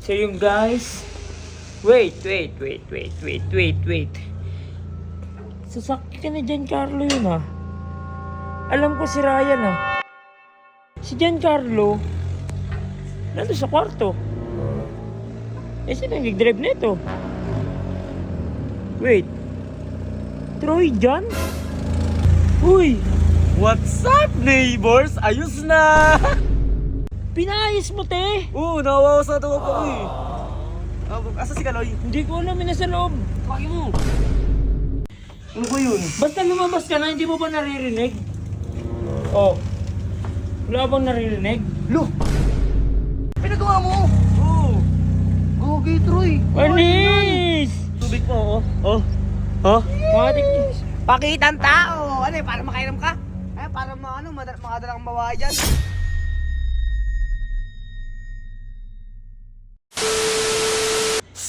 So yung guys, wait. Sasakyan ka na Giancarlo yun ah. Alam ko si Ryan ah. Si Giancarlo, nandun sa kwarto. Eh sino nag-drive nito? Wait. Troy John? Uy! What's up, neighbors? Ayos na! Pinayos mo, te! Oo, nawawa sa tawa ko eh. Asa si Kaloy? Hindi ko alam, nasa loob. Paki mo. Ano ba yun? Basta lumabas ka na, hindi mo ba naririnig? Oh. Wala bang naririnig? Lo! Pinagawa mo! Oo! Gogi, Troy! Panis! Tubig po, oh. Oh? Matik. Pakitang tao! Ano eh, para makairam ka? Ay, para makadala kang babae dyan.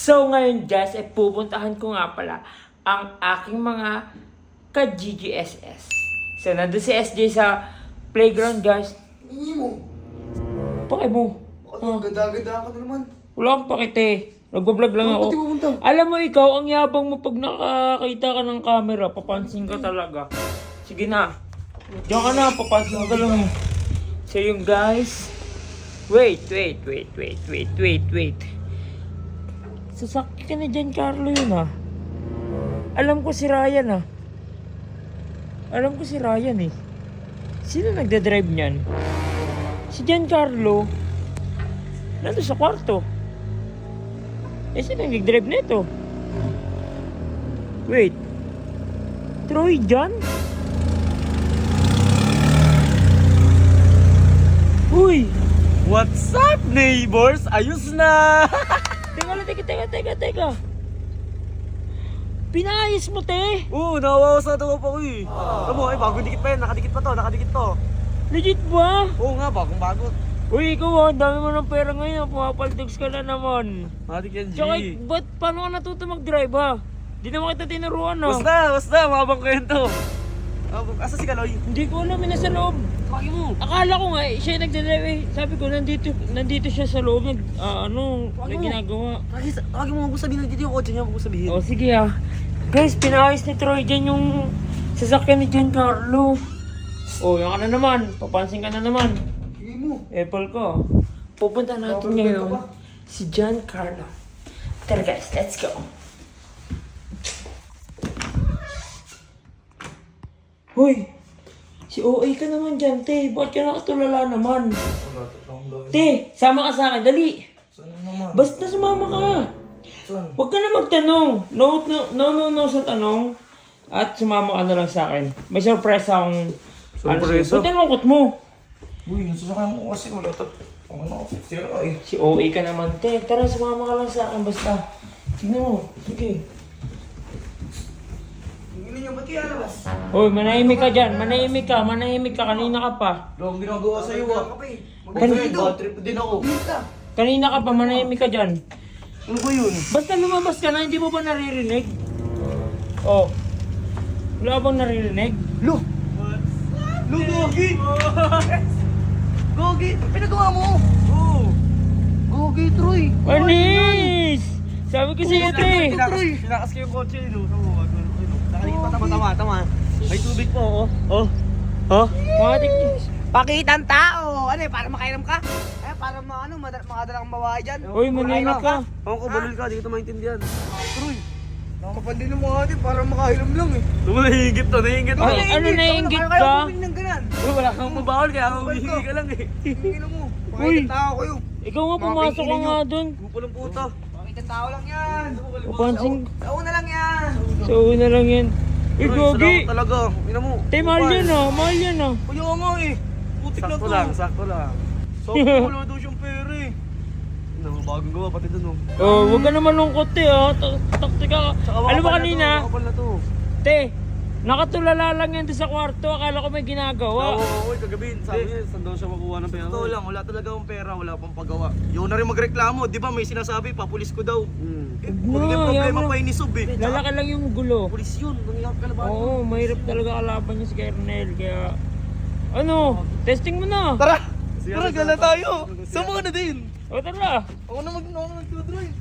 So ngayon guys, ay pupuntahan ko nga pala ang aking mga ka-GGSS. So nandun si SJ sa playground guys. Hindi mo. Paki mo. Ganda-ganda ka na naman. Wala akong pakite. Nagbablog lang ako. Pati pupunta. Alam mo ikaw, ang yabang mo pag nakakita ka ng camera, papansin ka talaga. Sige na. Diyan ka na, papansin ka lang. So yung guys, wait. Sasakyan ka na Giancarlo yun ah. Alam ko si Ryan ah. Alam ko si Ryan eh. Sino nagdadrive niyan? Si Giancarlo, nandun sa kwarto. Eh sino nag-drive nito? Wait. Troy John? Uy! What's up, neighbors? Ayos na! Teka. Pinayos mo, te! Oo, nawawa sa tawa ko eh. Alam mo, bagong dikit pa yan. Nakadikit to. Legit ba? Oo nga, bagong-bago. Uy, ikaw ang dami mo ng pera ngayon. Pumapaltigs ka na naman. Matik yan, G. Tsaka, paano ka natuto mag-drive ha? Di naman kita tinuruan ha? Basta, mabang kwento. Asa si Kaloy? Hindi ko alam, nasa loob. Paki mo. Akala ko nga, siya yung nagdadrive eh. Sabi ko, nandito siya sa loob. May ginagawa. Tawagin mo kung sabihin nandito yung kotse niya, kung sabihin. O sige ah. Guys, pinayos ni Troy dyan yung sasakyan ni Giancarlo. O, yan ka na naman. Papansin ka na naman. Sige mo. Apple ko. Pupunta natin ngayon si Giancarlo. Tara guys, let's go. Hoy! Si OA ka naman dyan, te. Ba't ka nakatulala naman? Te, sama ka sa akin. Dali. Saan naman? Basta sumama ka. Saan? Huwag ka na magtanong. No sa tanong. At sumama ka na lang sa akin. May surpresa akong... Surpresa? Ba't nalungkot mo? Uy, nasasakyan ko kasi wala ito. Sira eh. Si OA ka naman, te. Tara, sumama ka lang sa akin. Basta. Tignan mo. Sige. Hindi niyo, ba't kaya labas? Hoy, manahimik ka dyan. Manahimik ka. Kanina ka pa. Long ginagawa sa'yo ah. Kanina. Trip din ako. Kanina ka pa. Manahimik ka dyan. Ano ba yun? Basta lumabas ka na, hindi mo ba naririnig? Oh. Wala bang naririnig? Lo! Gogi! Gogi! Pinagawa mo! Oo! Gogi, Troy! Panis! Sabi ko sa'yo, te. Pinakas ko yung kotse, no? Nakadikit pa, tama. May tubig po, oh. Matik. Pakitang tao! Ano eh, para makairam ka? Ay, para makadala kang babae dyan. Hoy, manahimik ka. Ako ko, balil ka, di ko ito maintindihan. Troy! Nakapandi ng mga atin para makahilam lang eh. Nahihigit to. Ay, ano naiinggit ka? Kaya bumili ng ganan. Wala kang mabawal, kaya ako humihingi ka lang eh. Tingin mo. Uy. Pakitang tao kayo. Ikaw nga pumasok ka nga dun. Gupo ng puta. Pakitang tao lang yan. Papansin. Tao na lang yan. So, na lang yan. Uy, Gogi. Salamat talaga. Ina mo. Te, mahal yan ah. Kaya nga eh. Putik na to. Sakto lang. So, wala daw siyang pera eh. Bagong gawa pati dun oh. Oh, huwag ka naman lungkot te ah. Taktika ka. Alam mo kanina, Kapal na to. te, nakatulala lang yan doon sa kwarto. Akala ko may ginagawa. Oo, kagabi. Sabi niya, saan daw siya makuha ng pera? Totoo lang, wala talaga akong pera, wala pang pagawa. Yun na rin magreklamo, di ba may sinasabi, papulis ko daw. Magiging problema pa yun ni Sub eh. Lalaki lang yung gulo. Pulis yun, nangyayap ka laban. Oo, mahirap talaga kalaban niya si Kernel. Kaya, ano, testing mo na. Tara! Tara, gala tayo! Sama ka na din! O tara. Ako na mag-drive.